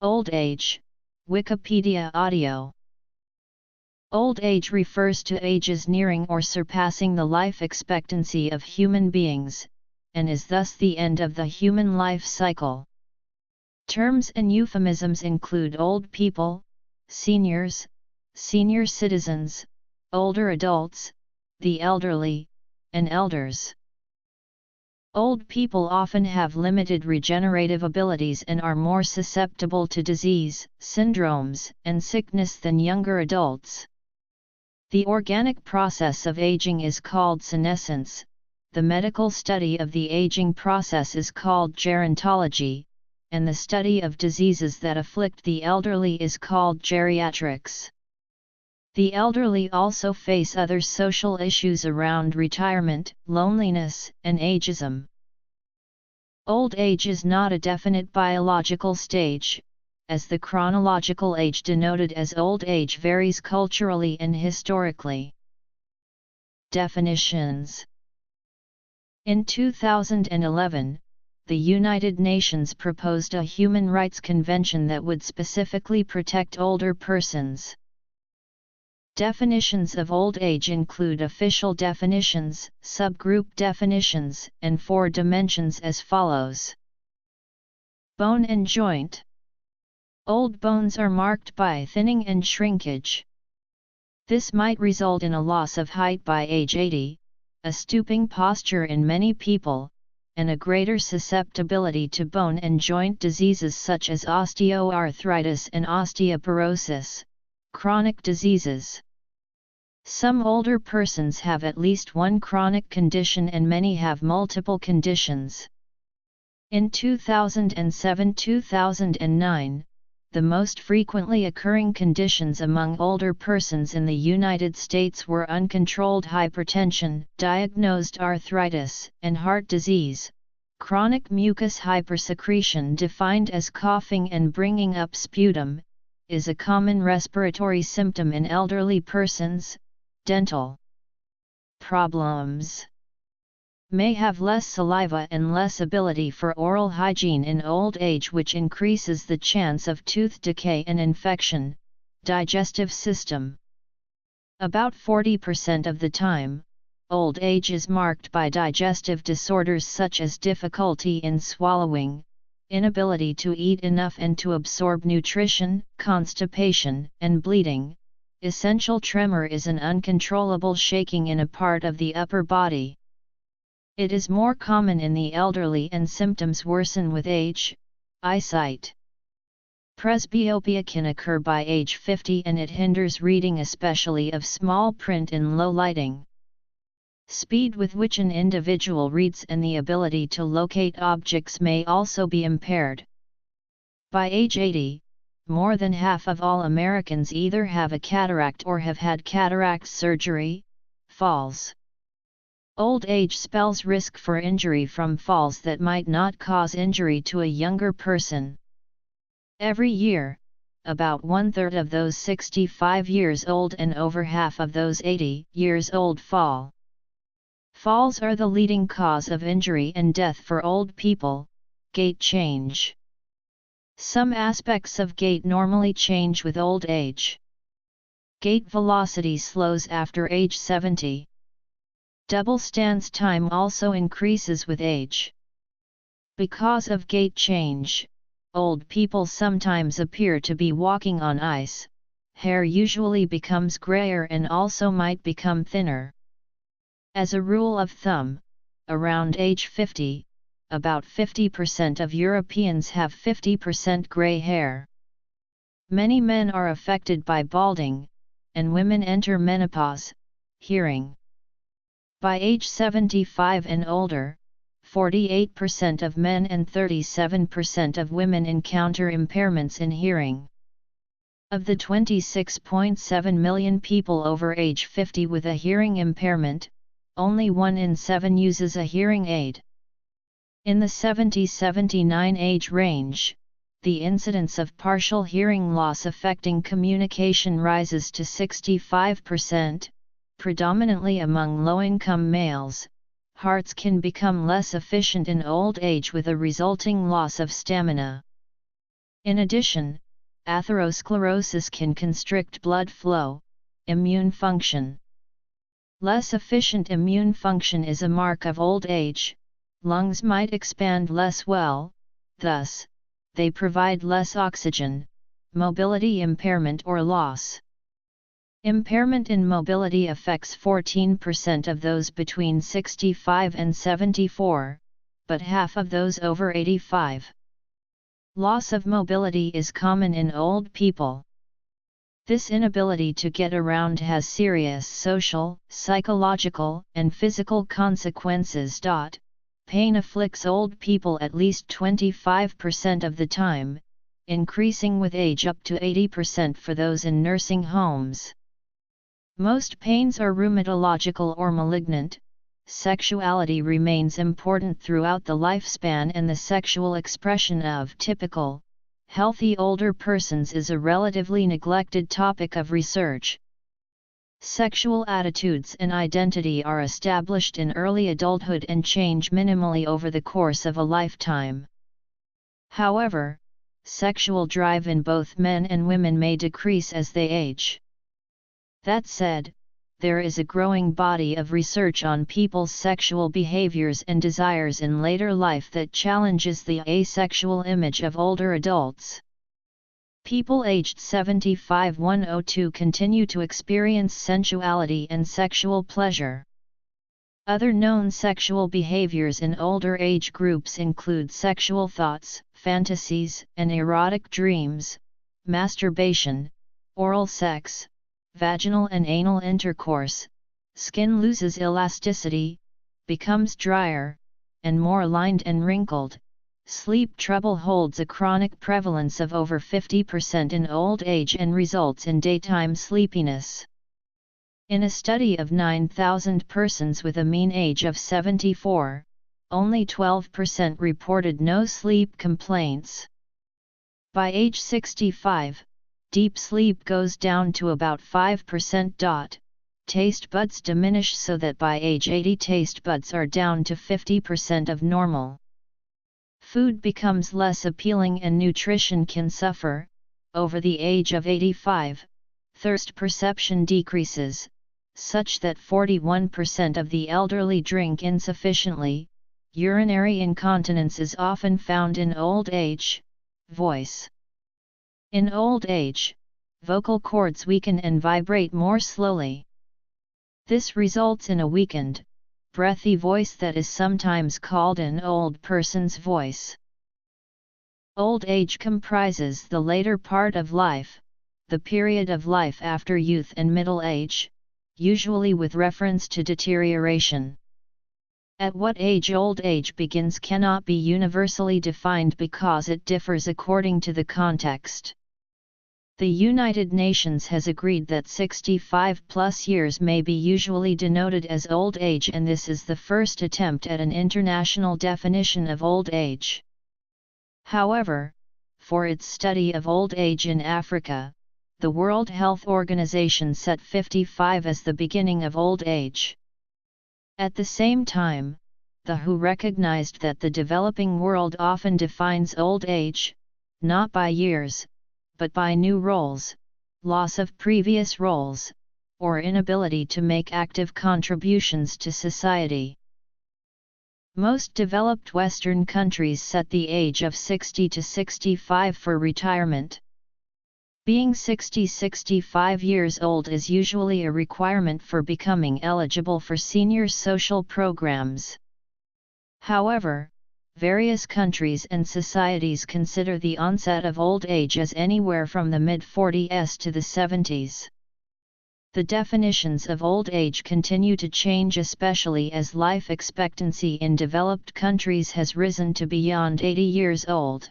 Old age, Wikipedia audio. Old age refers to ages nearing or surpassing the life expectancy of human beings, and is thus the end of the human life cycle. Terms and euphemisms include old people, seniors, senior citizens, older adults, the elderly, and elders. Old people often have limited regenerative abilities and are more susceptible to disease, syndromes, and sickness than younger adults. The organic process of aging is called senescence. The medical study of the aging process is called gerontology, and the study of diseases that afflict the elderly is called geriatrics. The elderly also face other social issues around retirement, loneliness, and ageism. Old age is not a definite biological stage, as the chronological age denoted as old age varies culturally and historically. Definitions. In 2011, the United Nations proposed a human rights convention that would specifically protect older persons. Definitions of old age include official definitions, subgroup definitions, and 4 dimensions as follows. Bone and joint. Old bones are marked by thinning and shrinkage. This might result in a loss of height by age 80, a stooping posture in many people, and a greater susceptibility to bone and joint diseases such as osteoarthritis and osteoporosis, chronic diseases. Some older persons have at least one chronic condition and many have multiple conditions. In 2007-2009, the most frequently occurring conditions among older persons in the United States were uncontrolled hypertension, diagnosed arthritis, and heart disease. Chronic mucus hypersecretion, defined as coughing and bringing up sputum, is a common respiratory symptom in elderly persons. Dental problems may have less saliva and less ability for oral hygiene in old age, which increases the chance of tooth decay and infection. Digestive system. About 40% of the time, old age is marked by digestive disorders such as difficulty in swallowing, inability to eat enough and to absorb nutrition, constipation, and bleeding. Essential tremor is an uncontrollable shaking in a part of the upper body. It is more common in the elderly and symptoms worsen with age. Eyesight. Presbyopia can occur by age 50 and it hinders reading, especially of small print in low lighting. Speed with which an individual reads and the ability to locate objects may also be impaired. By age 80, more than half of all Americans either have a cataract or have had cataract surgery. Falls. Old age spells risk for injury from falls that might not cause injury to a younger person. Every year, about 1/3 of those 65 years old and over half of those 80 years old fall. Falls are the leading cause of injury and death for old people. Gait change. Some aspects of gait normally change with old age. Gait velocity slows after age 70. Double stance time also increases with age. Because of gait change, old people sometimes appear to be walking on ice. Hair usually becomes grayer and also might become thinner. As a rule of thumb, around age 50, about 50% of Europeans have 50% gray hair. Many men are affected by balding, and women enter menopause. Hearing. By age 75 and older, 48% of men and 37% of women encounter impairments in hearing. Of the 26.7 million people over age 50 with a hearing impairment, only 1 in 7 uses a hearing aid. In the 70-79 age range, the incidence of partial hearing loss affecting communication rises to 65%, predominantly among low-income males. Hearts can become less efficient in old age with a resulting loss of stamina. In addition, atherosclerosis can constrict blood flow, immune function. Less efficient immune function is a mark of old age. Lungs might expand less well, thus, they provide less oxygen, mobility impairment or loss. Impairment in mobility affects 14% of those between 65 and 74, but half of those over 85. Loss of mobility is common in old people. This inability to get around has serious social, psychological, and physical consequences. Pain afflicts old people at least 25% of the time, increasing with age up to 80% for those in nursing homes. Most pains are rheumatological or malignant. Sexuality remains important throughout the lifespan, and the sexual expression of typical, healthy older persons is a relatively neglected topic of research. Sexual attitudes and identity are established in early adulthood and change minimally over the course of a lifetime. However, sexual drive in both men and women may decrease as they age. That said, there is a growing body of research on people's sexual behaviors and desires in later life that challenges the asexual image of older adults. People aged 75-102 continue to experience sensuality and sexual pleasure. Other known sexual behaviors in older age groups include sexual thoughts, fantasies, and erotic dreams, masturbation, oral sex, vaginal and anal intercourse. Skin loses elasticity, becomes drier, and more lined and wrinkled. Sleep trouble holds a chronic prevalence of over 50% in old age and results in daytime sleepiness. In a study of 9,000 persons with a mean age of 74, only 12% reported no sleep complaints. By age 65, deep sleep goes down to about 5%. Taste buds diminish so that by age 80 taste buds are down to 50% of normal. Food becomes less appealing and nutrition can suffer. Over the age of 85, thirst perception decreases, such that 41% of the elderly drink insufficiently. Urinary incontinence is often found in old age. Voice. In old age, vocal cords weaken and vibrate more slowly. This results in a weakened, breathy voice that is sometimes called an old person's voice. Old age comprises the later part of life, the period of life after youth and middle age, usually with reference to deterioration. At what age old age begins cannot be universally defined because it differs according to the context. The United Nations has agreed that 65+ years may be usually denoted as old age, and this is the first attempt at an international definition of old age. However, for its study of old age in Africa, the World Health Organization set 55 as the beginning of old age. At the same time, the WHO recognized that the developing world often defines old age, not by years, but by new roles, loss of previous roles, or inability to make active contributions to society. Most developed Western countries set the age of 60 to 65 for retirement. Being 60-65 years old is usually a requirement for becoming eligible for senior social programs. However, various countries and societies consider the onset of old age as anywhere from the mid-40s to the 70s. The definitions of old age continue to change, especially as life expectancy in developed countries has risen to beyond 80 years old.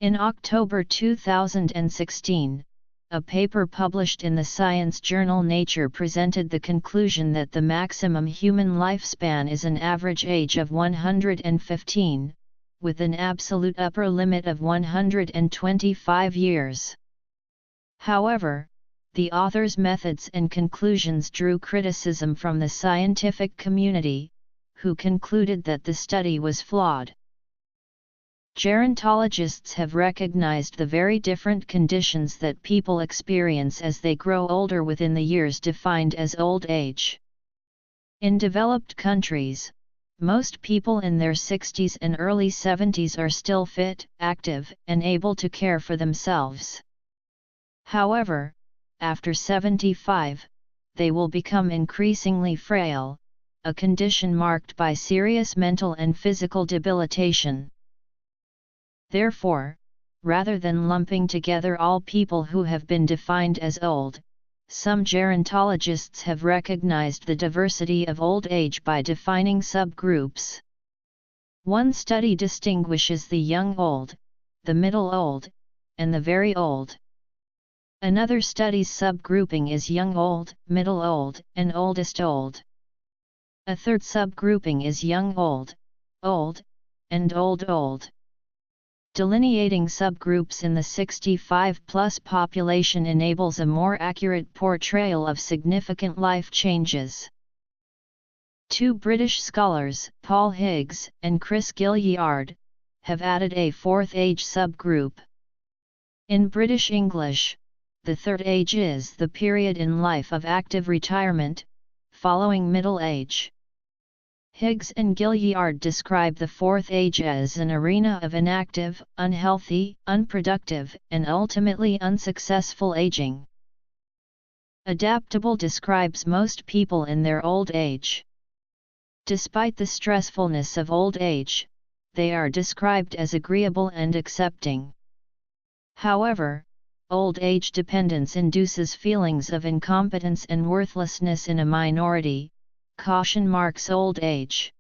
In October 2016, a paper published in the science journal Nature presented the conclusion that the maximum human lifespan is an average age of 115, with an absolute upper limit of 125 years. However, the author's methods and conclusions drew criticism from the scientific community, who concluded that the study was flawed. Gerontologists have recognized the very different conditions that people experience as they grow older within the years defined as old age. In developed countries, most people in their 60s and early 70s are still fit, active, and able to care for themselves. However, after 75, they will become increasingly frail, a condition marked by serious mental and physical debilitation. Therefore, rather than lumping together all people who have been defined as old, some gerontologists have recognized the diversity of old age by defining subgroups. One study distinguishes the young old, the middle old, and the very old. Another study's subgrouping is young old, middle old, and oldest old. A third subgrouping is young old, old, and old old. Delineating subgroups in the 65-plus population enables a more accurate portrayal of significant life changes. Two British scholars, Paul Higgs and Chris Gilliard, have added a fourth age subgroup. In British English, the third age is the period in life of active retirement, following middle age. Higgs and Gilliard describe the fourth age as an arena of inactive, unhealthy, unproductive, and ultimately unsuccessful aging. Adaptable describes most people in their old age. Despite the stressfulness of old age, they are described as agreeable and accepting. However, old age dependence induces feelings of incompetence and worthlessness in a minority. Caution marks old age.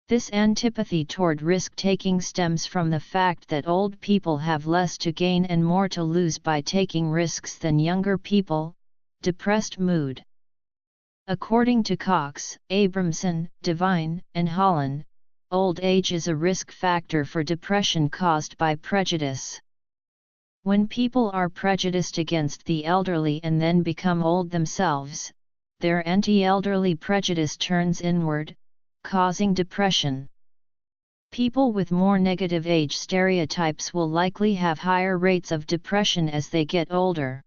This antipathy toward risk-taking stems from the fact that old people have less to gain and more to lose by taking risks than younger people. Depressed mood. According to Cox, Abramson, Devine, and Holland, old age is a risk factor for depression caused by prejudice. When people are prejudiced against the elderly and then become old themselves, their anti-elderly prejudice turns inward, causing depression. People with more negative age stereotypes will likely have higher rates of depression as they get older.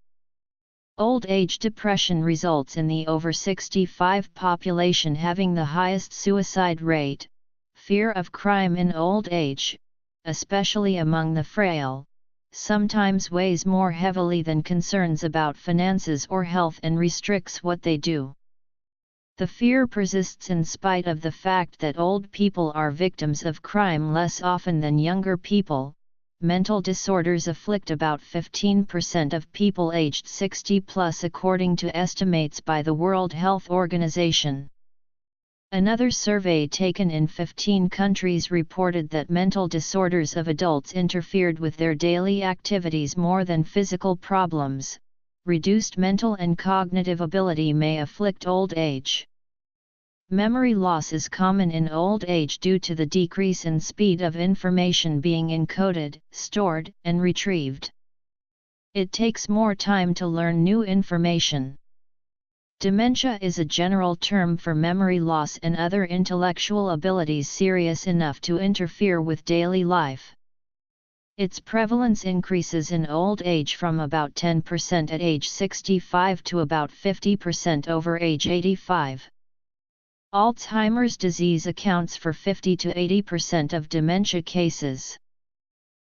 Old age depression results in the over 65 population having the highest suicide rate. Fear of crime in old age, especially among the frail, sometimes weighs more heavily than concerns about finances or health and restricts what they do. The fear persists in spite of the fact that old people are victims of crime less often than younger people. Mental disorders afflict about 15% of people aged 60 plus according to estimates by the World Health Organization. Another survey taken in 15 countries reported that mental disorders of adults interfered with their daily activities more than physical problems. Reduced mental and cognitive ability may afflict old age. Memory loss is common in old age due to the decrease in speed of information being encoded, stored, and retrieved. It takes more time to learn new information. Dementia is a general term for memory loss and other intellectual abilities serious enough to interfere with daily life. Its prevalence increases in old age from about 10% at age 65 to about 50% over age 85. Alzheimer's disease accounts for 50 to 80% of dementia cases.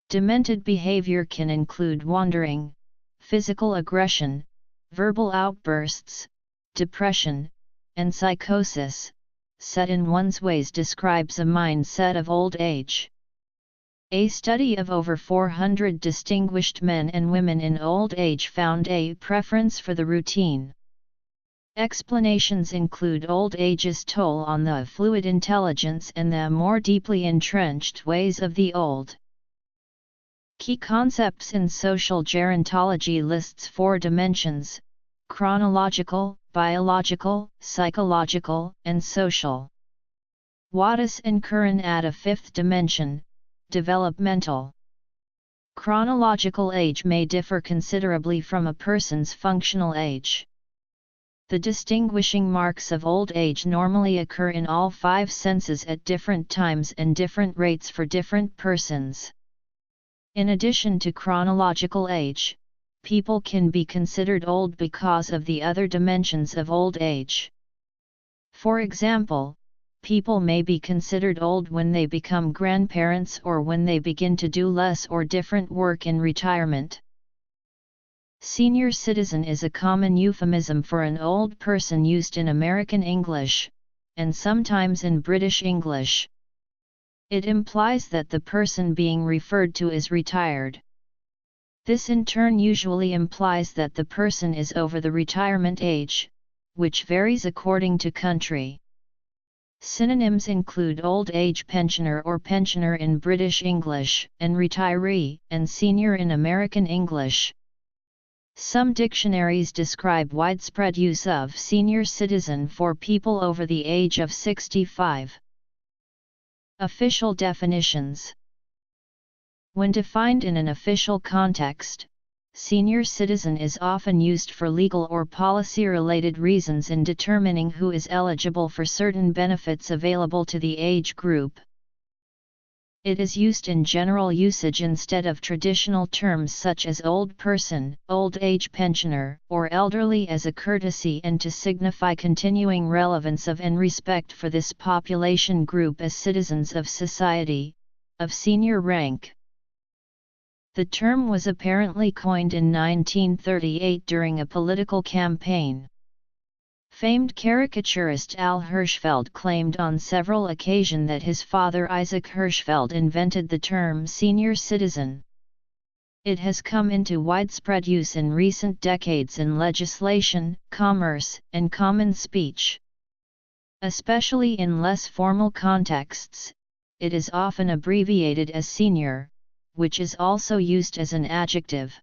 Demented behavior can include wandering, physical aggression, verbal outbursts, depression, and psychosis. Set in one's ways describes a mindset of old age. A study of over 400 distinguished men and women in old age found a preference for the routine. Explanations include old age's toll on the fluid intelligence and the more deeply entrenched ways of the old. Key concepts in social gerontology lists 4 dimensions: chronological, biological, psychological, and social. Wattis and Curran add a 5th dimension: developmental. Chronological age may differ considerably from a person's functional age. The distinguishing marks of old age normally occur in all five senses at different times and different rates for different persons. In addition to chronological age, people can be considered old because of the other dimensions of old age. For example, people may be considered old when they become grandparents or when they begin to do less or different work in retirement. Senior citizen is a common euphemism for an old person used in American English, and sometimes in British English. It implies that the person being referred to is retired. This in turn usually implies that the person is over the retirement age, which varies according to country. Synonyms include old age pensioner or pensioner in British English, and retiree, and senior in American English. Some dictionaries describe widespread use of senior citizen for people over the age of 65. Official definitions. When defined in an official context, senior citizen is often used for legal or policy-related reasons in determining who is eligible for certain benefits available to the age group. It is used in general usage instead of traditional terms such as old person, old age pensioner, or elderly as a courtesy and to signify continuing relevance of and respect for this population group as citizens of society, of senior rank. The term was apparently coined in 1938 during a political campaign. Famed caricaturist Al Hirschfeld claimed on several occasions that his father Isaac Hirschfeld invented the term senior citizen. It has come into widespread use in recent decades in legislation, commerce, and common speech. Especially in less formal contexts, it is often abbreviated as senior, which is also used as an adjective.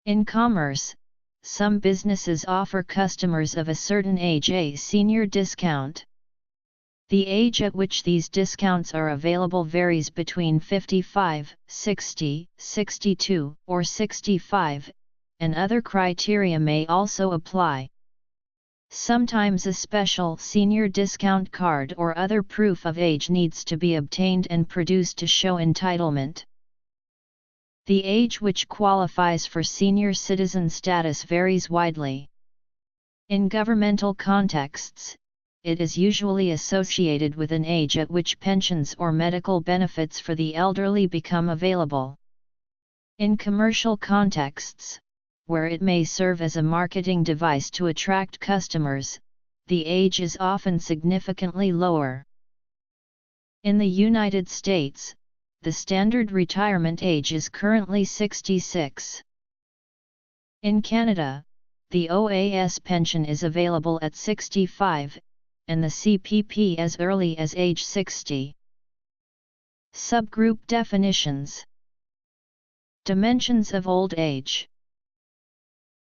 In commerce, some businesses offer customers of a certain age a senior discount. The age at which these discounts are available varies between 55, 60, 62, or 65, and other criteria may also apply. Sometimes a special senior discount card or other proof of age needs to be obtained and produced to show entitlement. The age which qualifies for senior citizen status varies widely. In governmental contexts, it is usually associated with an age at which pensions or medical benefits for the elderly become available. In commercial contexts, where it may serve as a marketing device to attract customers, the age is often significantly lower. In the United States, the standard retirement age is currently 66. In Canada, the OAS pension is available at 65, and the CPP as early as age 60. Subgroup definitions. Dimensions of old age.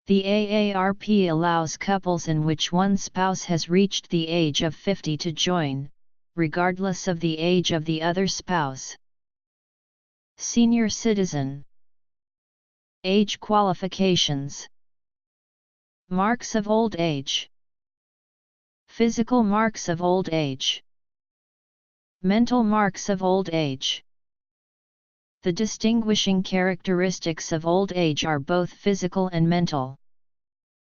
The AARP allows couples in which one spouse has reached the age of 50 to join, regardless of the age of the other spouse. Senior citizen. Age qualifications. Marks of old age. Physical marks of old age. Mental marks of old age. The distinguishing characteristics of old age are both physical and mental.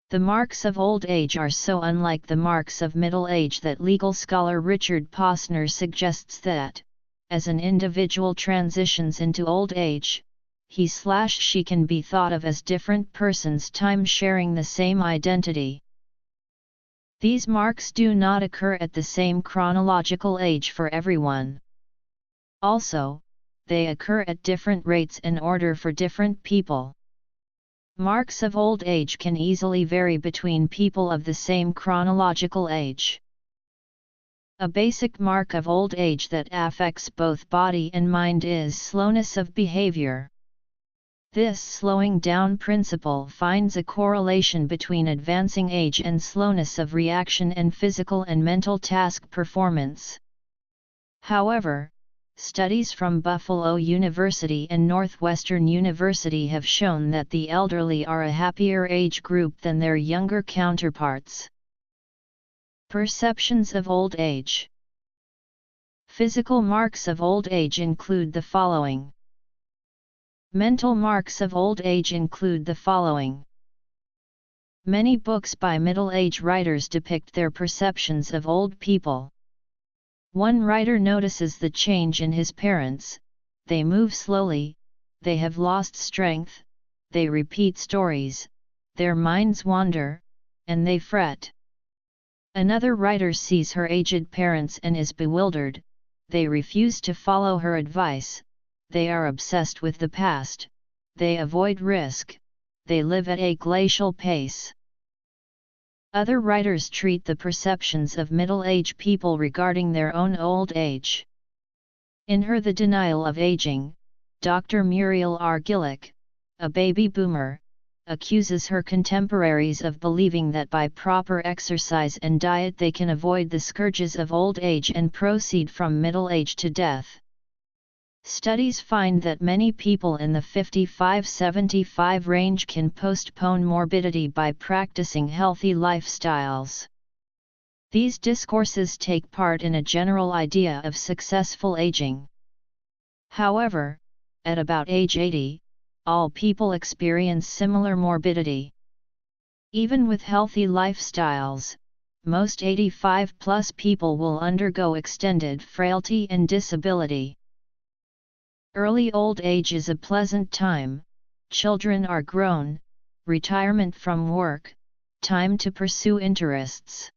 The marks of old age are so unlike the marks of middle age that legal scholar Richard Posner suggests that, as an individual transitions into old age, he/she can be thought of as different persons time-sharing the same identity. These marks do not occur at the same chronological age for everyone. Also, they occur at different rates and order for different people. Marks of old age can easily vary between people of the same chronological age. A basic mark of old age that affects both body and mind is slowness of behavior. This slowing down principle finds a correlation between advancing age and slowness of reaction and physical and mental task performance. However, studies from Buffalo University and Northwestern University have shown that the elderly are a happier age group than their younger counterparts. Perceptions of old age. Physical marks of old age include the following. Mental marks of old age include the following. Many books by middle-age writers depict their perceptions of old people. One writer notices the change in his parents: they move slowly, they have lost strength, they repeat stories, their minds wander, and they fret. Another writer sees her aged parents and is bewildered: they refuse to follow her advice, they are obsessed with the past, they avoid risk, they live at a glacial pace. Other writers treat the perceptions of middle-aged people regarding their own old age. In her The Denial of Aging, Dr. Muriel R. Gillick, a baby boomer, accuses her contemporaries of believing that by proper exercise and diet they can avoid the scourges of old age and proceed from middle age to death. Studies find that many people in the 55-75 range can postpone morbidity by practicing healthy lifestyles. These discourses take part in a general idea of successful aging. However, at about age 80, all people experience similar morbidity. Even with healthy lifestyles, most 85-plus people will undergo extended frailty and disability. Early old age is a pleasant time: children are grown, retirement from work, time to pursue interests.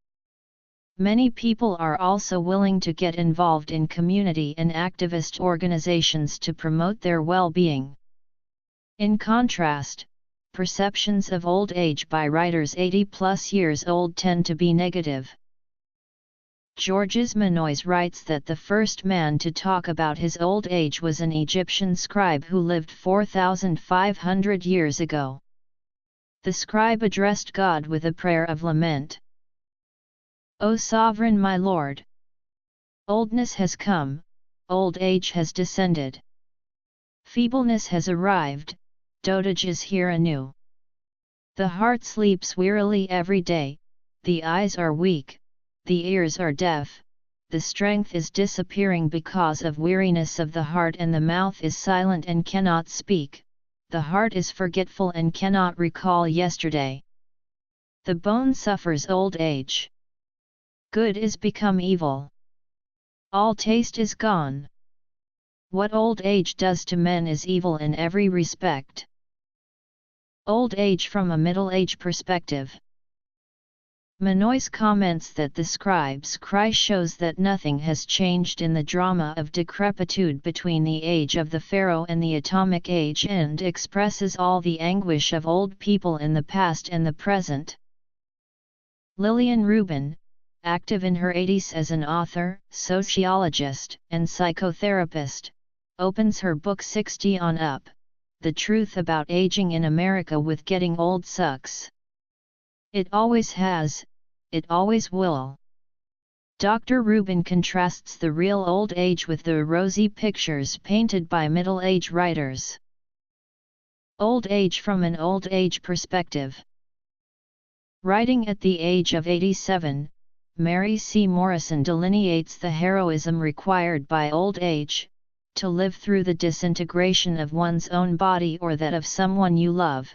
Many people are also willing to get involved in community and activist organizations to promote their well-being. In contrast, perceptions of old age by writers 80-plus years old tend to be negative. Georges Monod writes that the first man to talk about his old age was an Egyptian scribe who lived 4,500 years ago. The scribe addressed God with a prayer of lament. O sovereign my Lord! Oldness has come, old age has descended. Feebleness has arrived, dotage is here anew. The heart sleeps wearily every day, the eyes are weak, the ears are deaf, the strength is disappearing because of weariness of the heart, and the mouth is silent and cannot speak, the heart is forgetful and cannot recall yesterday. The bone suffers old age. Good is become evil. All taste is gone. What old age does to men is evil in every respect. Old age from a middle-age perspective. Monod comments that the scribe's cry shows that nothing has changed in the drama of decrepitude between the age of the pharaoh and the atomic age, and expresses all the anguish of old people in the past and the present. Lillian Rubin, active in her 80s as an author, sociologist, and psychotherapist, opens her book 60 on Up: The Truth About Aging in America with Getting Old Sucks. It always has, it always will. Dr. Rubin contrasts the real old age with the rosy pictures painted by middle-age writers. Old age from an old age perspective. Writing at the age of 87, Mary C. Morrison delineates the heroism required by old age, to live through the disintegration of one's own body or that of someone you love.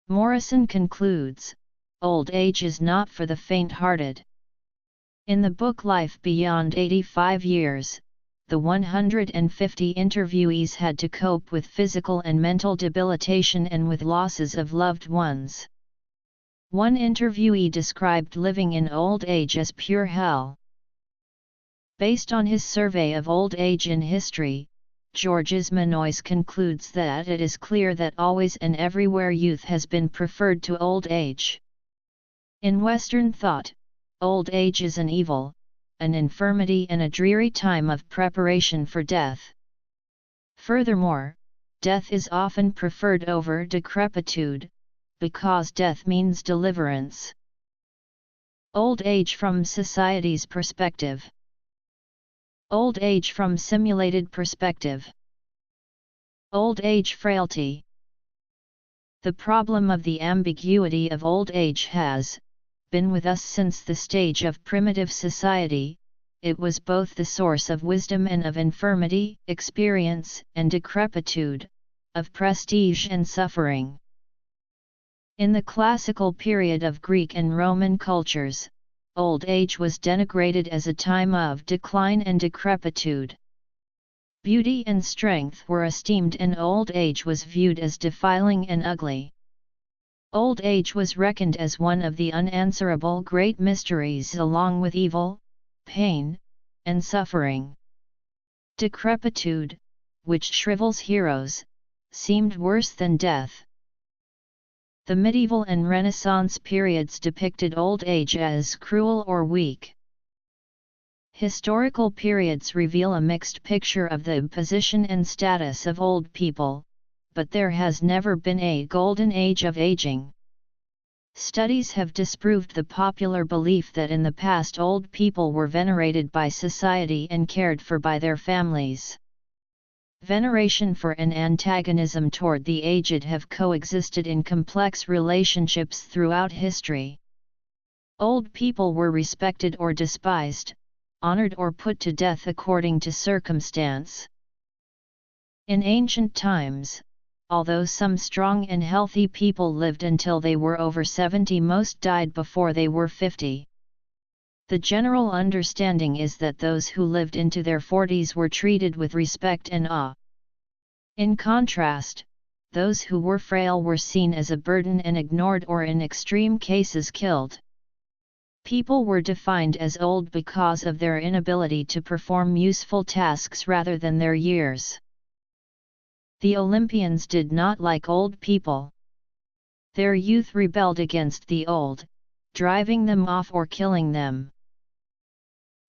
Morrison concludes, old age is not for the faint-hearted. In the book Life Beyond 85 Years, the 150 interviewees had to cope with physical and mental debilitation and with losses of loved ones. One interviewee described living in old age as pure hell. Based on his survey of old age in history, Georges Monod concludes that it is clear that always and everywhere youth has been preferred to old age. In Western thought, old age is an evil, an infirmity and a dreary time of preparation for death. Furthermore, death is often preferred over decrepitude, because death means deliverance. Old age from society's perspective. Old age from simulated perspective. Old age frailty. The problem of the ambiguity of old age has been with us since the stage of primitive society. It was both the source of wisdom and of infirmity, experience and decrepitude, of prestige and suffering. In the classical period of Greek and Roman cultures, old age was denigrated as a time of decline and decrepitude. Beauty and strength were esteemed and old age was viewed as defiling and ugly. Old age was reckoned as one of the unanswerable great mysteries along with evil, pain, and suffering. Decrepitude, which shrivels heroes, seemed worse than death. The medieval and Renaissance periods depicted old age as cruel or weak. Historical periods reveal a mixed picture of the position and status of old people, but there has never been a golden age of aging. Studies have disproved the popular belief that in the past old people were venerated by society and cared for by their families. Veneration for and antagonism toward the aged have coexisted in complex relationships throughout history. Old people were respected or despised, honored or put to death according to circumstance. In ancient times, although some strong and healthy people lived until they were over 70, most died before they were 50. The general understanding is that those who lived into their 40s were treated with respect and awe. In contrast, those who were frail were seen as a burden and ignored or in extreme cases killed. People were defined as old because of their inability to perform useful tasks rather than their years. The Olympians did not like old people. Their youth rebelled against the old, driving them off or killing them.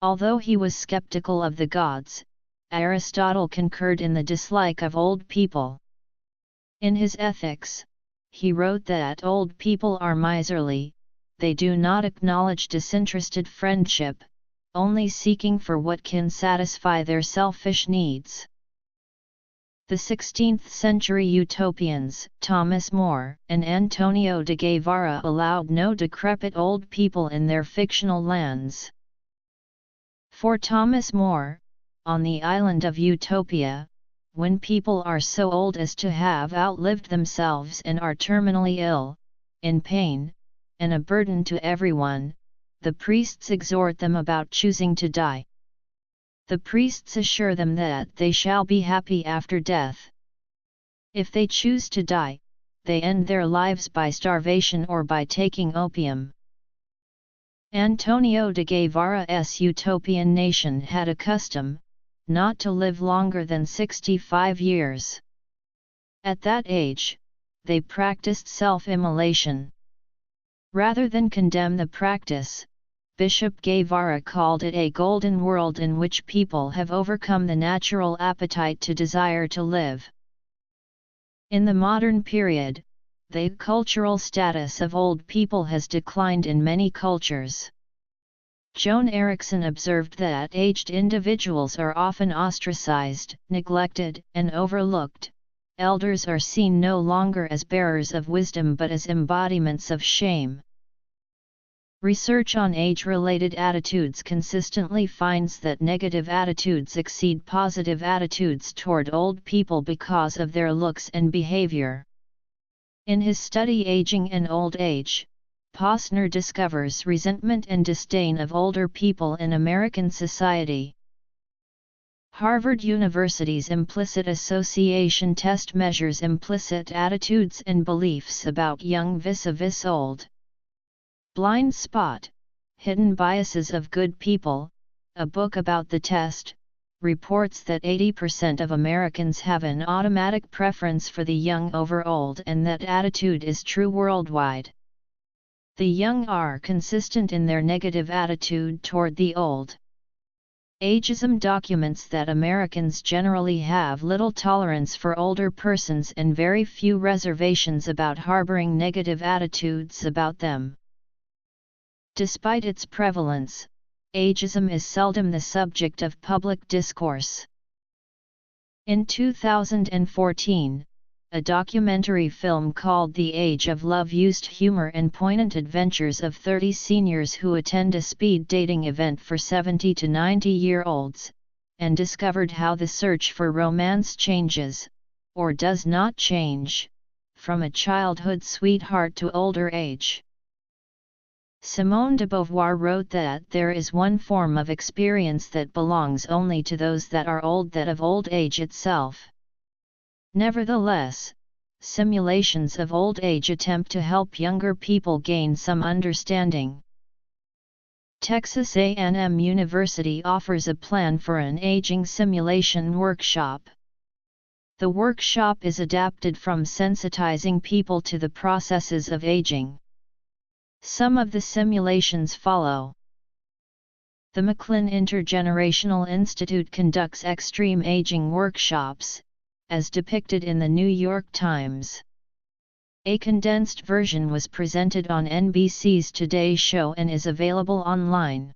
Although he was skeptical of the gods, Aristotle concurred in the dislike of old people. In his Ethics, he wrote that old people are miserly, they do not acknowledge disinterested friendship, only seeking for what can satisfy their selfish needs. The 16th-century utopians, Thomas More and Antonio de Guevara, allowed no decrepit old people in their fictional lands. For Thomas More, on the island of Utopia, when people are so old as to have outlived themselves and are terminally ill, in pain, and a burden to everyone, the priests exhort them about choosing to die. The priests assure them that they shall be happy after death. If they choose to die, they end their lives by starvation or by taking opium. Antonio de Guevara's utopian nation had a custom, not to live longer than 65 years. At that age, they practiced self-immolation. Rather than condemn the practice, Bishop Guevara called it a golden world in which people have overcome the natural appetite to desire to live. In the modern period, the cultural status of old people has declined in many cultures. Joan Erickson observed that aged individuals are often ostracized, neglected, and overlooked. Elders are seen no longer as bearers of wisdom but as embodiments of shame. Research on age-related attitudes consistently finds that negative attitudes exceed positive attitudes toward old people because of their looks and behavior. In his study Aging and Old Age, Posner discovers resentment and disdain of older people in American society. Harvard University's implicit association test measures implicit attitudes and beliefs about young vis-a-vis old. Blind Spot, Hidden Biases of Good People, a book about the test, reports that 80% of Americans have an automatic preference for the young over old and that attitude is true worldwide. The young are consistent in their negative attitude toward the old. Ageism documents that Americans generally have little tolerance for older persons and very few reservations about harboring negative attitudes about them. Despite its prevalence, ageism is seldom the subject of public discourse. In 2014, a documentary film called The Age of Love used humor and poignant adventures of 30 seniors who attend a speed dating event for 70 to 90-year-olds, and discovered how the search for romance changes, or does not change, from a childhood sweetheart to older age. Simone de Beauvoir wrote that there is one form of experience that belongs only to those that are old, that of old age itself. Nevertheless, simulations of old age attempt to help younger people gain some understanding. Texas A&M University offers a plan for an aging simulation workshop. The workshop is adapted from sensitizing people to the processes of aging. Some of the simulations follow. The McLean Intergenerational Institute conducts extreme aging workshops, as depicted in the New York Times. A condensed version was presented on NBC's Today Show and is available online.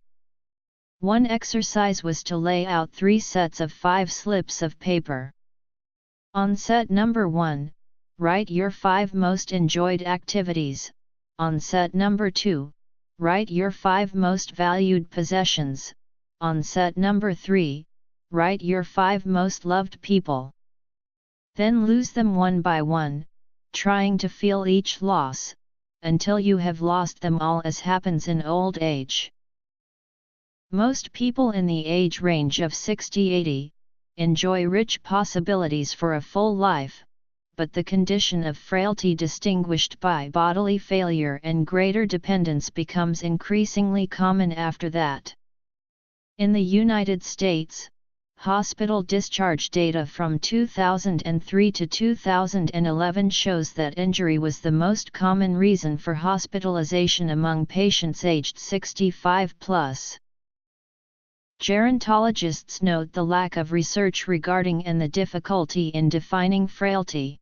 One exercise was to lay out 3 sets of 5 slips of paper. On set number 1, write your 5 most enjoyed activities. On set number 2, write your 5 most valued possessions. On set number 3, write your 5 most loved people. Then lose them one by one, trying to feel each loss, until you have lost them all, as happens in old age. Most people in the age range of 60-80 enjoy rich possibilities for a full life, but the condition of frailty distinguished by bodily failure and greater dependence becomes increasingly common after that. In the United States, hospital discharge data from 2003 to 2011 shows that injury was the most common reason for hospitalization among patients aged 65+. Gerontologists note the lack of research regarding and the difficulty in defining frailty.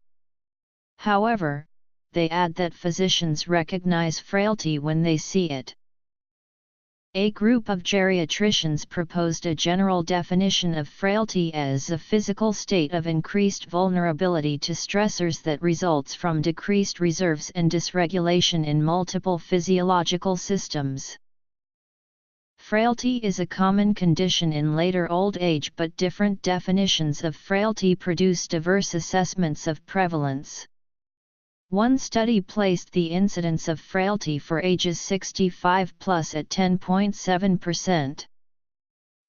However, they add that physicians recognize frailty when they see it. A group of geriatricians proposed a general definition of frailty as a physical state of increased vulnerability to stressors that results from decreased reserves and dysregulation in multiple physiological systems. Frailty is a common condition in later old age, but different definitions of frailty produce diverse assessments of prevalence. One study placed the incidence of frailty for ages 65+ at 10.7%.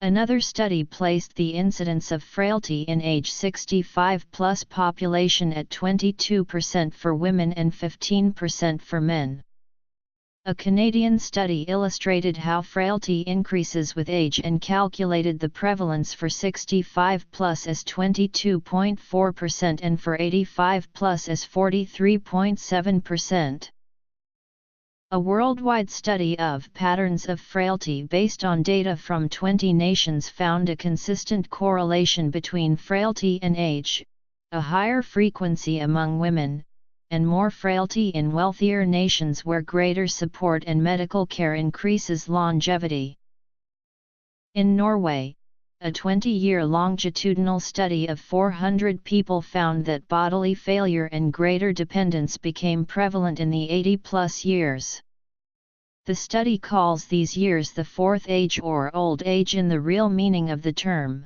Another study placed the incidence of frailty in age 65+ population at 22% for women and 15% for men. A Canadian study illustrated how frailty increases with age and calculated the prevalence for 65+ as 22.4% and for 85+ as 43.7%. A worldwide study of patterns of frailty based on data from 20 nations found a consistent correlation between frailty and age, a higher frequency among women, and more frailty in wealthier nations where greater support and medical care increases longevity. In Norway, a 20-year longitudinal study of 400 people found that bodily failure and greater dependence became prevalent in the 80+ years. The study calls these years the fourth age or old age in the real meaning of the term.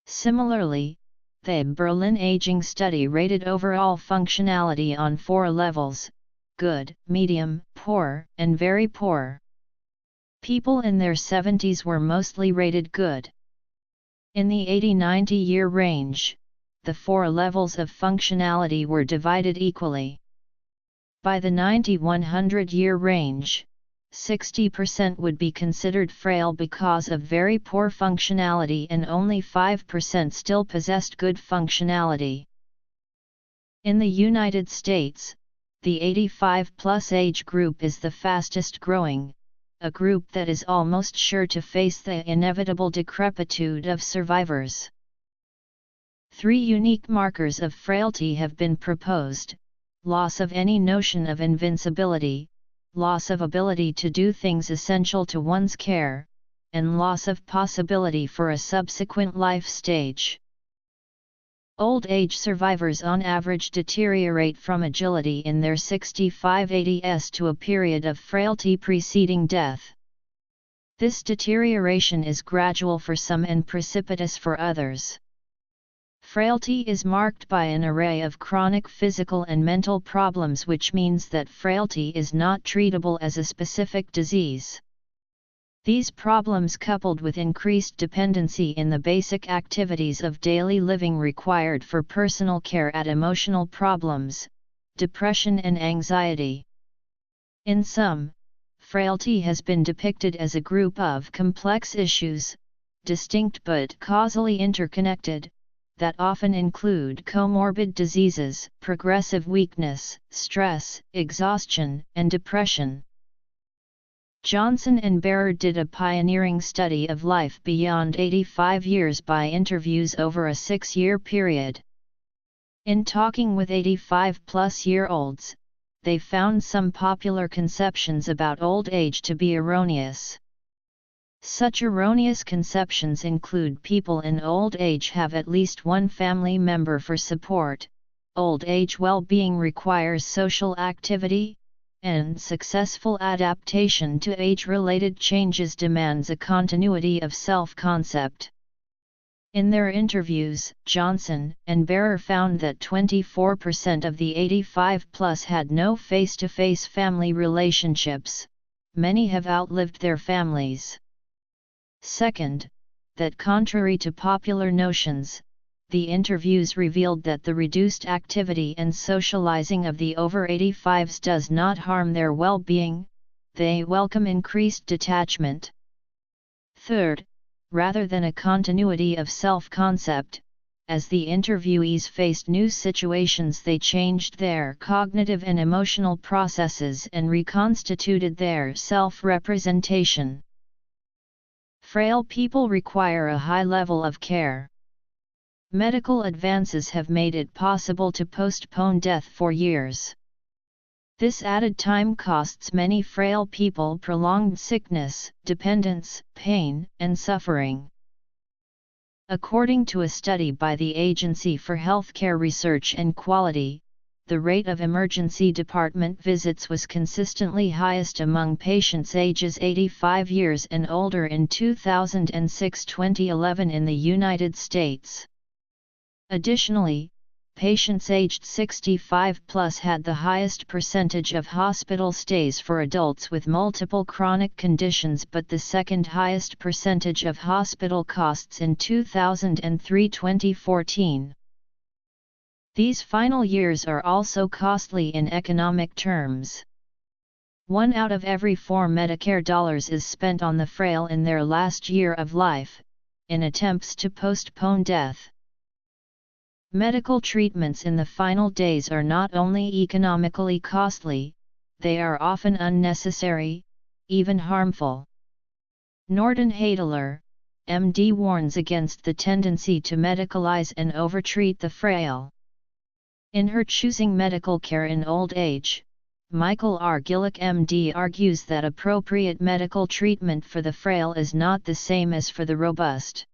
Similarly, the Berlin Aging Study rated overall functionality on 4 levels: good, medium, poor, and very poor. People in their 70s were mostly rated good. In the 80-90 year range, the 4 levels of functionality were divided equally. By the 90-100 year range, 60% would be considered frail because of very poor functionality and only 5% still possessed good functionality. In the United States, the 85+ age group is the fastest growing, a group that is almost sure to face the inevitable decrepitude of survivors. 3 unique markers of frailty have been proposed: loss of any notion of invincibility, loss of ability to do things essential to one's care, and loss of possibility for a subsequent life stage. Old age survivors on average deteriorate from agility in their 65-80s to a period of frailty preceding death. This deterioration is gradual for some and precipitous for others. Frailty is marked by an array of chronic physical and mental problems, which means that frailty is not treatable as a specific disease. These problems, coupled with increased dependency in the basic activities of daily living required for personal care, add emotional problems, depression and anxiety. In sum, frailty has been depicted as a group of complex issues, distinct but causally interconnected, that often include comorbid diseases, progressive weakness, stress, exhaustion, and depression. Johnson and Barer did a pioneering study of life beyond 85 years by interviews over a 6-year period. In talking with 85-plus-year-olds, they found some popular conceptions about old age to be erroneous. Such erroneous conceptions include people in old age have at least one family member for support, old age well-being requires social activity, and successful adaptation to age-related changes demands a continuity of self-concept. In their interviews, Johnson and Barer found that 24% of the 85-plus had no face-to-face family relationships. Many have outlived their families. Second, that contrary to popular notions, the interviews revealed that the reduced activity and socializing of the over 85s does not harm their well-being, they welcome increased detachment. Third, rather than a continuity of self-concept, as the interviewees faced new situations, they changed their cognitive and emotional processes and reconstituted their self-representation. Frail people require a high level of care. Medical advances have made it possible to postpone death for years. This added time costs many frail people prolonged sickness, dependence, pain, and suffering. According to a study by the Agency for Healthcare Research and Quality, the rate of emergency department visits was consistently highest among patients ages 85 years and older in 2006-2011 in the United States. Additionally, patients aged 65+ had the highest percentage of hospital stays for adults with multiple chronic conditions, but the second highest percentage of hospital costs in 2003-2014. These final years are also costly in economic terms. 1 out of every 4 Medicare dollars is spent on the frail in their last year of life, in attempts to postpone death. Medical treatments in the final days are not only economically costly, they are often unnecessary, even harmful. Norden Hadeler, MD, warns against the tendency to medicalize and overtreat the frail. In her Choosing Medical Care in Old Age, Michael R. Gillick, MD, argues that appropriate medical treatment for the frail is not the same as for the robust.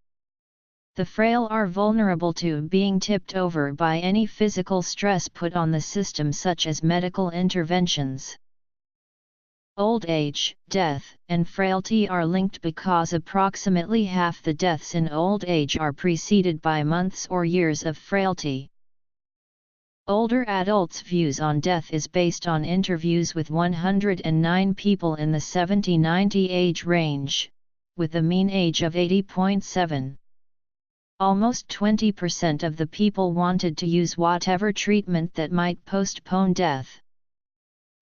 The frail are vulnerable to being tipped over by any physical stress put on the system, such as medical interventions. Old age, death, and frailty are linked because approximately half the deaths in old age are preceded by months or years of frailty. Older adults' views on death is based on interviews with 109 people in the 70-90 age range, with a mean age of 80.7. Almost 20% of the people wanted to use whatever treatment that might postpone death.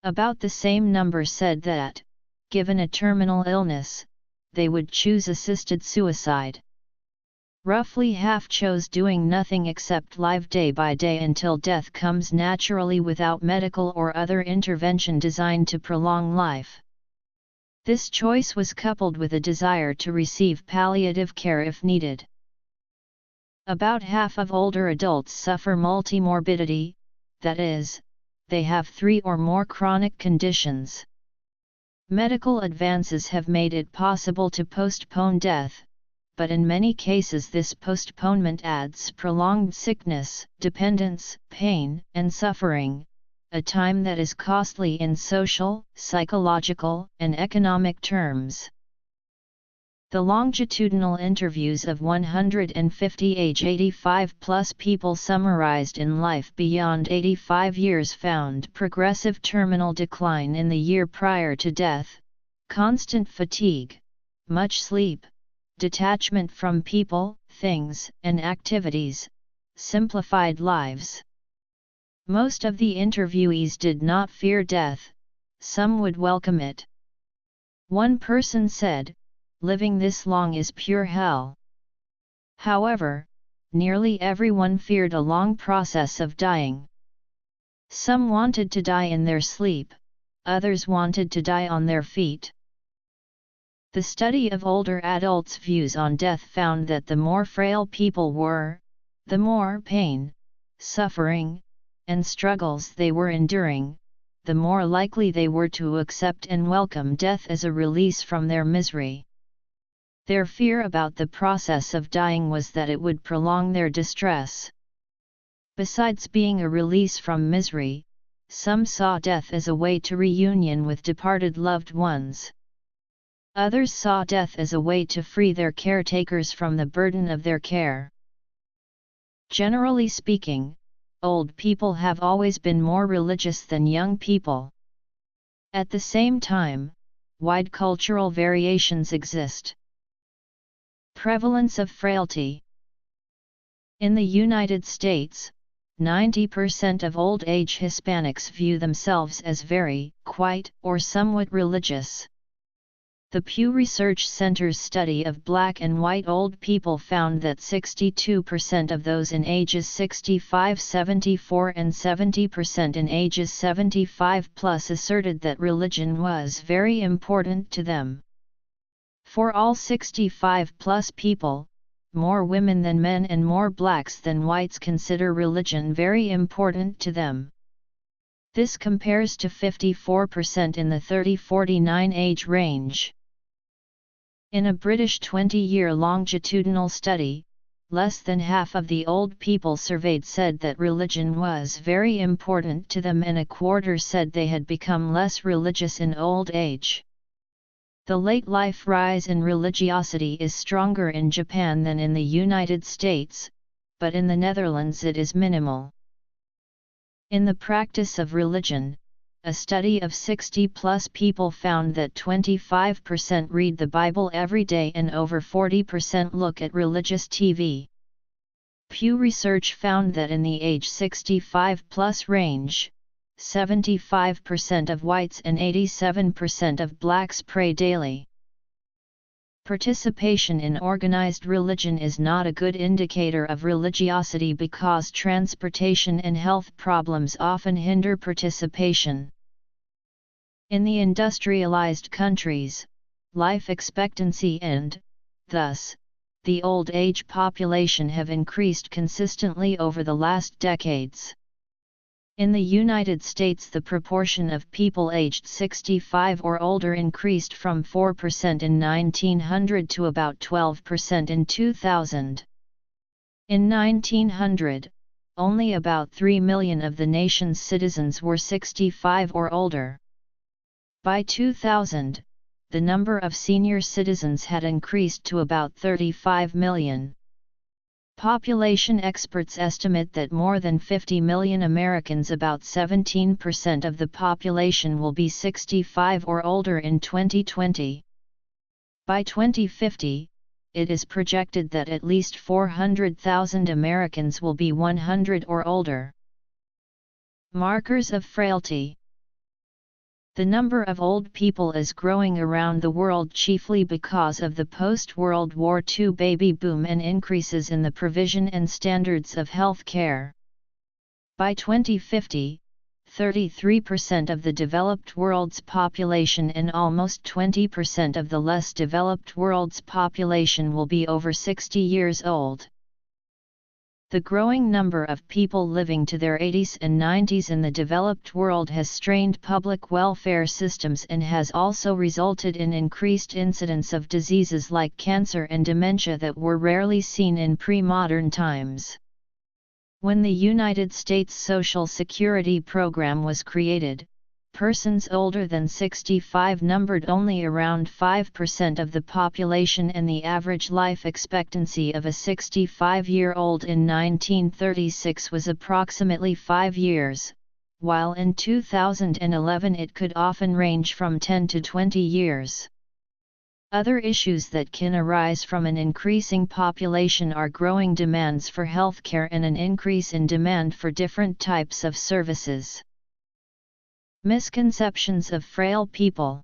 About the same number said that, given a terminal illness, they would choose assisted suicide. Roughly half chose doing nothing except live day by day until death comes naturally without medical or other intervention designed to prolong life. This choice was coupled with a desire to receive palliative care if needed. About half of older adults suffer multimorbidity, that is, they have 3 or more chronic conditions. Medical advances have made it possible to postpone death, but in many cases this postponement adds prolonged sickness, dependence, pain, and suffering, a time that is costly in social, psychological, and economic terms. The longitudinal interviews of 150 age 85-plus people summarized in Life Beyond 85 Years found progressive terminal decline in the year prior to death, constant fatigue, much sleep, detachment from people, things, and activities, simplified lives. Most of the interviewees did not fear death, some would welcome it. One person said, "Living this long is pure hell." However, nearly everyone feared a long process of dying. Some wanted to die in their sleep, others wanted to die on their feet. The study of older adults' views on death found that the more frail people were, the more pain, suffering, and struggles they were enduring, the more likely they were to accept and welcome death as a release from their misery. Their fear about the process of dying was that it would prolong their distress. Besides being a release from misery, some saw death as a way to reunion with departed loved ones. Others saw death as a way to free their caretakers from the burden of their care. Generally speaking, old people have always been more religious than young people. At the same time, wide cultural variations exist. Prevalence of frailty. In the United States, 90% of old-age Hispanics view themselves as very, quite, or somewhat religious. The Pew Research Center's study of black and white old people found that 62% of those in ages 65-74 and 70% in ages 75 plus asserted that religion was very important to them. For all 65-plus people, more women than men and more blacks than whites consider religion very important to them. This compares to 54% in the 30-49 age range. In a British 20-year longitudinal study, less than half of the old people surveyed said that religion was very important to them and a quarter said they had become less religious in old age. The late-life rise in religiosity is stronger in Japan than in the United States, but in the Netherlands it is minimal. In the practice of religion, a study of 60-plus people found that 25% read the Bible every day and over 40% look at religious TV. Pew Research found that in the age 65-plus range, 75% of whites and 87% of blacks pray daily. Participation in organized religion is not a good indicator of religiosity because transportation and health problems often hinder participation. In the industrialized countries, life expectancy and, thus, the old age population have increased consistently over the last decades. In the United States, the proportion of people aged 65 or older increased from 4% in 1900 to about 12% in 2000. In 1900, only about 3 million of the nation's citizens were 65 or older. By 2000, the number of senior citizens had increased to about 35 million. Population experts estimate that more than 50 million Americans, about 17% of the population, will be 65 or older in 2020. By 2050, it is projected that at least 400,000 Americans will be 100 or older. Markers of frailty. The number of old people is growing around the world chiefly because of the post-World War II baby boom and increases in the provision and standards of health care. By 2050, 33% of the developed world's population and almost 20% of the less developed world's population will be over 60 years old. The growing number of people living to their 80s and 90s in the developed world has strained public welfare systems and has also resulted in increased incidence of diseases like cancer and dementia that were rarely seen in pre-modern times. When the United States Social Security Program was created, persons older than 65 numbered only around 5% of the population, and the average life expectancy of a 65-year-old in 1936 was approximately 5 years, while in 2011 it could often range from 10 to 20 years. Other issues that can arise from an increasing population are growing demands for healthcare and an increase in demand for different types of services. Misconceptions of frail people.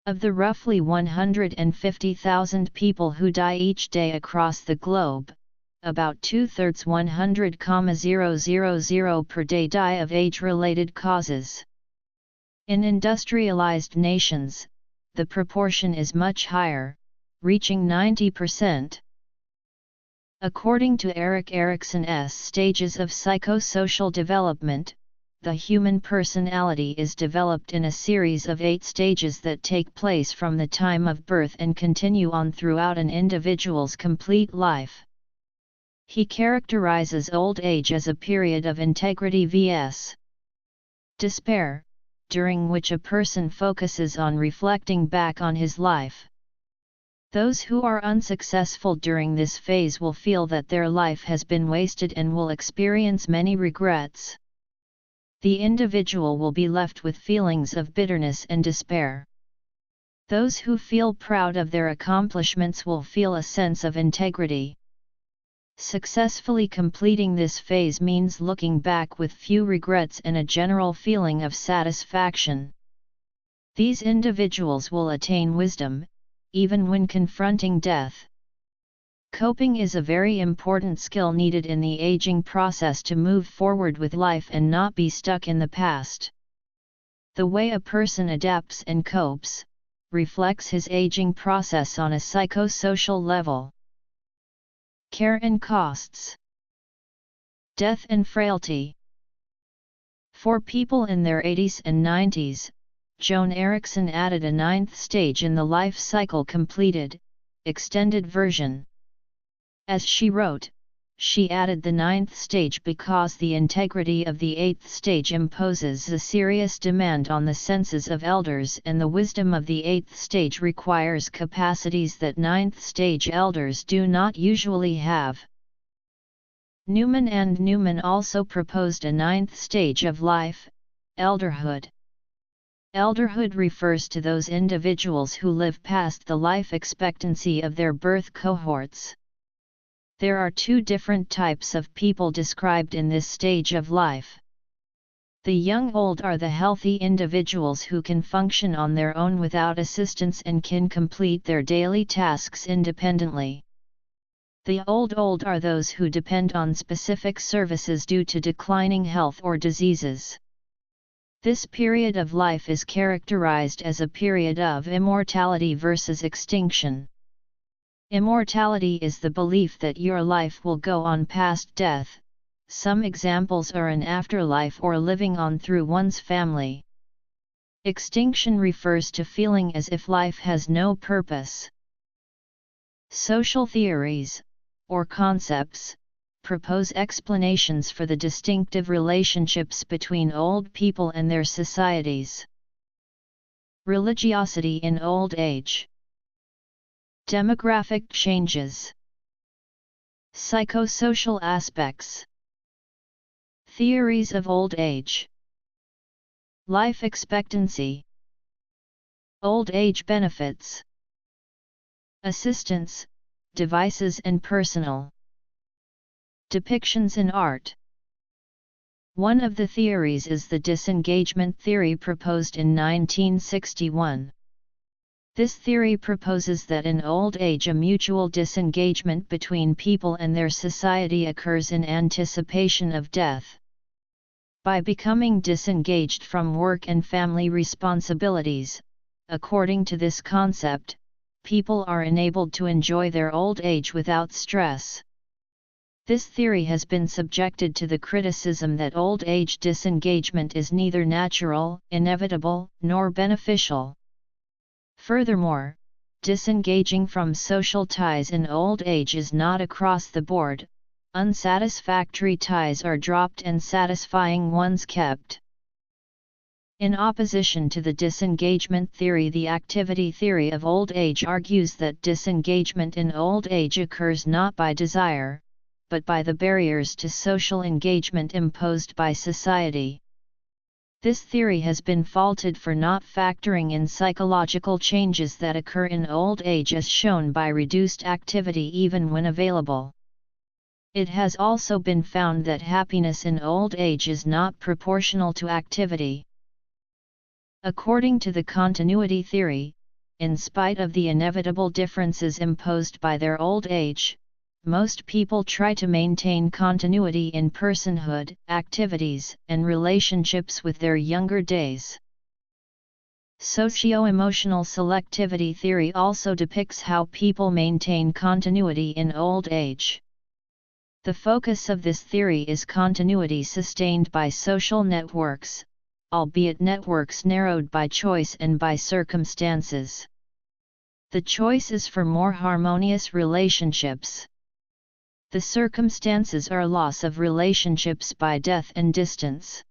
Of the roughly 150,000 people who die each day across the globe, about two-thirds 100,000 per day die of age-related causes. In industrialized nations, the proportion is much higher, reaching 90%. According to Erik Erikson's Stages of Psychosocial Development, the human personality is developed in a series of 8 stages that take place from the time of birth and continue on throughout an individual's complete life. He characterizes old age as a period of integrity vs. despair, during which a person focuses on reflecting back on his life. Those who are unsuccessful during this phase will feel that their life has been wasted and will experience many regrets. The individual will be left with feelings of bitterness and despair. Those who feel proud of their accomplishments will feel a sense of integrity. Successfully completing this phase means looking back with few regrets and a general feeling of satisfaction. These individuals will attain wisdom, even when confronting death. Coping is a very important skill needed in the aging process to move forward with life and not be stuck in the past. The way a person adapts and copes reflects his aging process on a psychosocial level. Care and costs. Death and frailty. For people in their 80s and 90s, Joan Erickson added a 9th stage in the life cycle completed, extended version. As she wrote, she added the 9th stage because the integrity of the 8th stage imposes a serious demand on the senses of elders, and the wisdom of the 8th stage requires capacities that 9th stage elders do not usually have. Newman also proposed a 9th stage of life, elderhood. Elderhood refers to those individuals who live past the life expectancy of their birth cohorts. There are 2 different types of people described in this stage of life. The young old are the healthy individuals who can function on their own without assistance and can complete their daily tasks independently. The old are those who depend on specific services due to declining health or diseases. This period of life is characterized as a period of immortality versus extinction. Immortality is the belief that your life will go on past death. Some examples are an afterlife or living on through one's family. Extinction refers to feeling as if life has no purpose. Social theories, or concepts, propose explanations for the distinctive relationships between old people and their societies. Religiosity in old age. Demographic changes. Psychosocial aspects. Theories of old age. Life expectancy. Old age benefits. Assistance, devices and personal. Depictions in art. One of the theories is the disengagement theory proposed in 1961. This theory proposes that in old age a mutual disengagement between people and their society occurs in anticipation of death. By becoming disengaged from work and family responsibilities, according to this concept, people are enabled to enjoy their old age without stress. This theory has been subjected to the criticism that old age disengagement is neither natural, inevitable, nor beneficial. Furthermore, disengaging from social ties in old age is not across the board. Unsatisfactory ties are dropped and satisfying ones kept. In opposition to the disengagement theory, the activity theory of old age argues that disengagement in old age occurs not by desire, but by the barriers to social engagement imposed by society. This theory has been faulted for not factoring in psychological changes that occur in old age as shown by reduced activity even when available. It has also been found that happiness in old age is not proportional to activity. According to the continuity theory, in spite of the inevitable differences imposed by their old age, most people try to maintain continuity in personhood, activities, and relationships with their younger days. Socio-emotional selectivity theory also depicts how people maintain continuity in old age. The focus of this theory is continuity sustained by social networks, albeit networks narrowed by choice and by circumstances. The choice is for more harmonious relationships. The circumstances are loss of relationships by death and distance.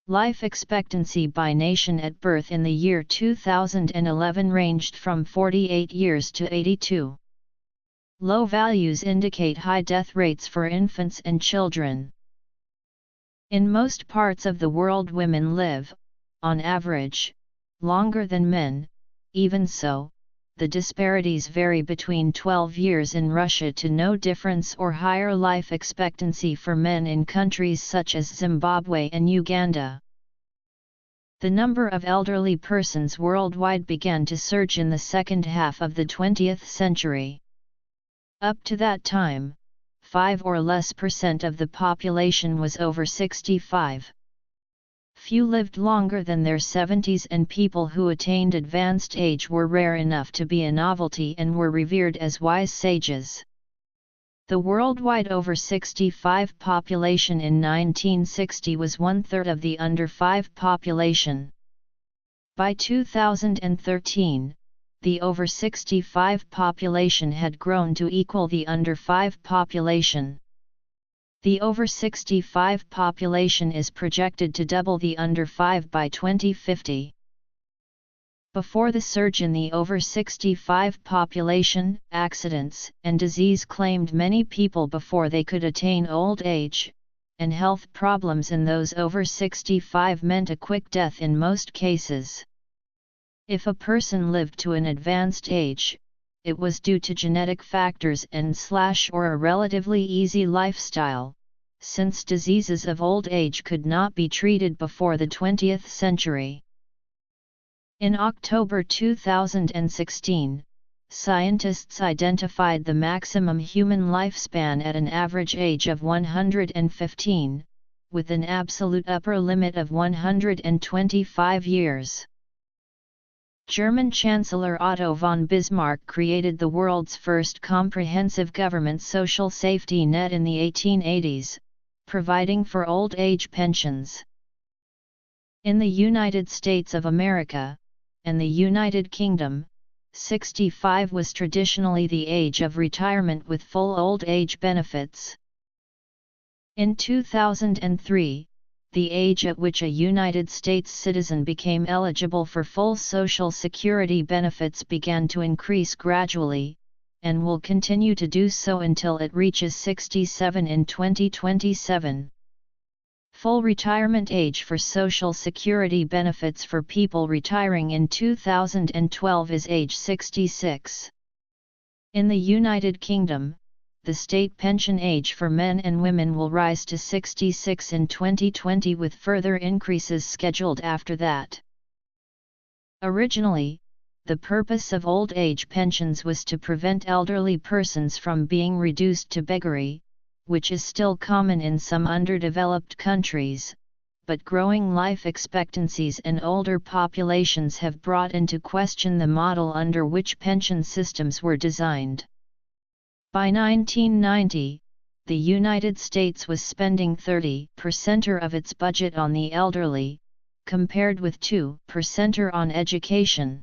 Life expectancy by nation at birth in the year 2011 ranged from 48 years to 82. Low values indicate high death rates for infants and children. In most parts of the world, women live, on average, longer than men. Even so, the disparities vary between 12 years in Russia to no difference or higher life expectancy for men in countries such as Zimbabwe and Uganda. The number of elderly persons worldwide began to surge in the second half of the 20th century. Up to that time, 5% or less of the population was over 65. Few lived longer than their 70s, and people who attained advanced age were rare enough to be a novelty and were revered as wise sages. The worldwide over 65 population in 1960 was 1/3 of the under 5 population. By 2013, the over 65 population had grown to equal the under 5 population. The over 65 population is projected to double the under 5 by 2050. Before the surge in the over 65 population, accidents and disease claimed many people before they could attain old age, and health problems in those over 65 meant a quick death in most cases. If a person lived to an advanced age, it was due to genetic factors and/or a relatively easy lifestyle, since diseases of old age could not be treated before the 20th century. In October 2016, scientists identified the maximum human lifespan at an average age of 115, with an absolute upper limit of 125 years. German Chancellor Otto von Bismarck created the world's first comprehensive government social safety net in the 1880s, providing for old age pensions. In the United States of America and the United Kingdom, 65 was traditionally the age of retirement with full old age benefits. In 2003, the age at which a United States citizen became eligible for full Social Security benefits began to increase gradually, and will continue to do so until it reaches 67 in 2027. Full retirement age for Social Security benefits for people retiring in 2012 is age 66. In the United Kingdom, the state pension age for men and women will rise to 66 in 2020, with further increases scheduled after that. Originally, the purpose of old age pensions was to prevent elderly persons from being reduced to beggary, which is still common in some underdeveloped countries, but growing life expectancies and older populations have brought into question the model under which pension systems were designed. By 1990, the United States was spending 30% of its budget on the elderly, compared with 2% on education.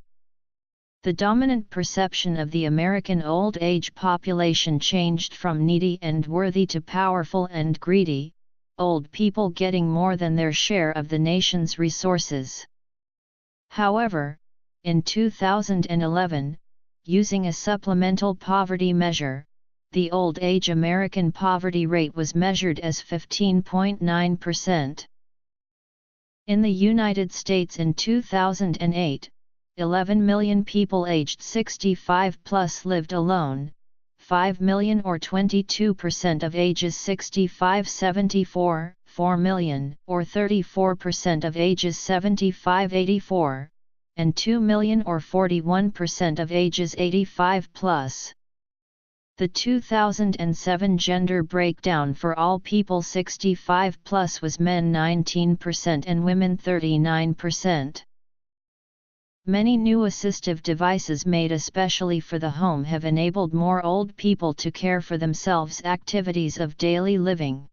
The dominant perception of the American old age population changed from needy and worthy to powerful and greedy, old people getting more than their share of the nation's resources. However, in 2011, using a supplemental poverty measure, the old age American poverty rate was measured as 15.9%. In the United States in 2008, 11 million people aged 65 plus lived alone, 5 million or 22% of ages 65-74, 4 million or 34% of ages 75-84, and 2 million or 41% of ages 85 plus. The 2007 gender breakdown for all people 65 plus was men 19% and women 39%. Many new assistive devices made especially for the home have enabled more old people to care for themselves. Activities of daily living.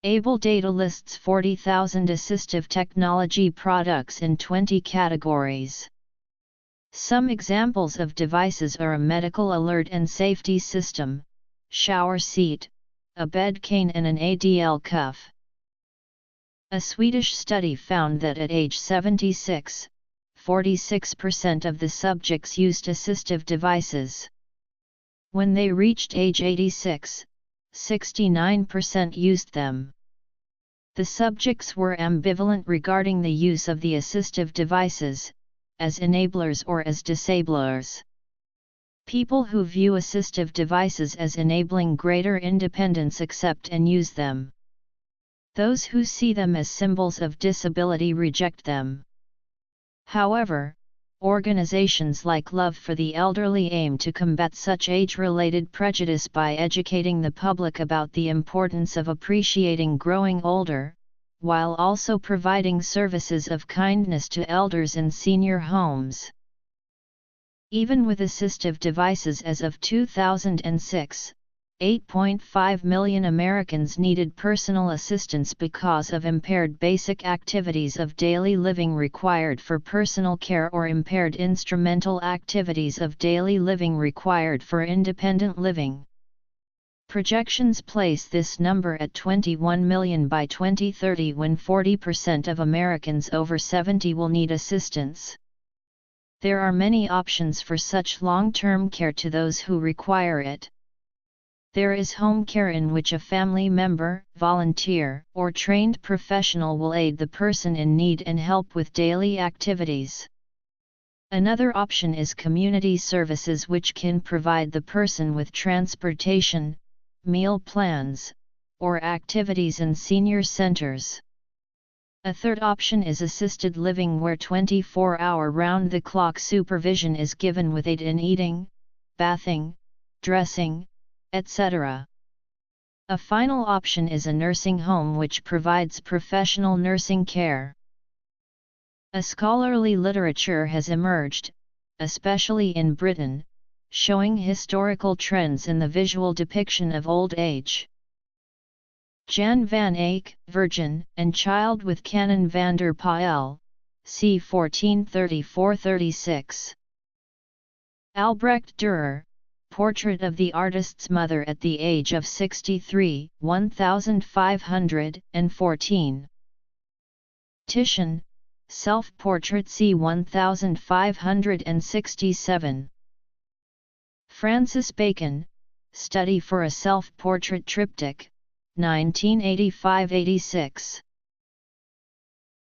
Able Data lists 40,000 assistive technology products in 20 categories. Some examples of devices are a medical alert and safety system, shower seat, a bed cane and an ADL cuff. A Swedish study found that at age 76, 46% of the subjects used assistive devices. When they reached age 86, 69% used them. The subjects were ambivalent regarding the use of the assistive devices, as enablers or as disablers. People who view assistive devices as enabling greater independence accept and use them. Those who see them as symbols of disability reject them. However, organizations like Love for the Elderly aim to combat such age-related prejudice by educating the public about the importance of appreciating growing older, while also providing services of kindness to elders in senior homes. Even with assistive devices as of 2006, 8.5 million Americans needed personal assistance because of impaired basic activities of daily living required for personal care or impaired instrumental activities of daily living required for independent living. Projections place this number at 21 million by 2030 when 40% of Americans over 70 will need assistance. There are many options for such long-term care to those who require it. There is home care in which a family member, volunteer, or trained professional will aid the person in need and help with daily activities. Another option is community services, which can provide the person with transportation, meal plans, or activities in senior centers. A third option is assisted living, where 24-hour round-the-clock supervision is given with aid in eating, bathing, dressing, etc. A final option is a nursing home, which provides professional nursing care. A scholarly literature has emerged, especially in Britain, showing historical trends in the visual depiction of old age. Jan van Eyck, Virgin and Child with Canon van der Pijl, c. 1434-36. Albrecht Dürer, Portrait of the Artist's Mother at the Age of 63, 1514. Titian, Self-Portrait c. 1567. Francis Bacon, Study for a Self-Portrait Triptych, 1985-86.